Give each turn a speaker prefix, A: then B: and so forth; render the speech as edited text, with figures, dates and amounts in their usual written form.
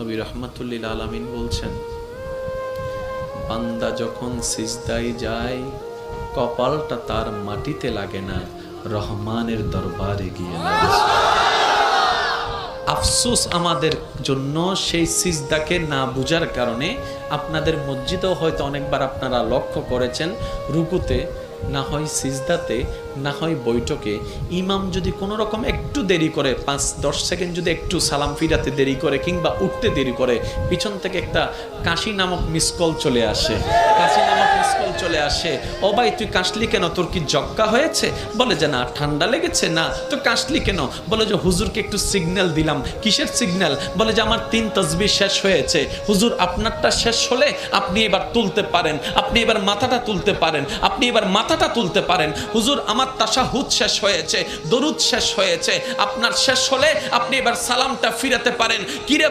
A: নবী রাহমাতুল লিল আলামিন বলছেন, বান্দা যখন সিজদায় যায় কপালটা তার মাটিতে লাগে না, রহমানের দরবারে গিয়ে লাগে। আফসোস আমাদের জন্য সেই সিজদাকে না বুঝার কারণে। আপনাদের মসজিদেও হয়তো অনেকবার আপনারা লক্ষ্য করেছেন, রুকুতে না হয় সিজদাতে না হয় বৈঠকে ইমাম যদি কোনো রকম একটু দেরি করে, 5-10 সেকেন্ড যদি একটু সালাম ফিরাতে দেরি করে কিংবা উঠতে দেরি করে, পিছন থেকে একটা কাশি নামক মিসকল চলে আসে। কাশি নামক মিসকল চলে আসে, ও ভাই তুই কাশলি কেন, তোর কি জক্কা হয়েছে? বলে যে না, ঠান্ডা লেগেছে। না তো কাশলি কেন? বলে যে হুজুরকে একটু সিগন্যাল দিলাম। কিসের সিগন্যাল? বলে যে আমার 3 তাসবিহ শেষ হয়েছে। হুজুর আপনারটা শেষ হলে আপনি এবার তুলতে পারেন, আপনি এবার মাথাটা তুলতে পারেন, আপনি এবার মাথাটা তুলতে পারেন। হুজুর আমার তাশাহুদ শেষ হয়েছে, দরুদ শেষ হয়েছে, আপনার শেষ হলে আপনি এবার সালামটা ফিরাতে পারেন। কিরে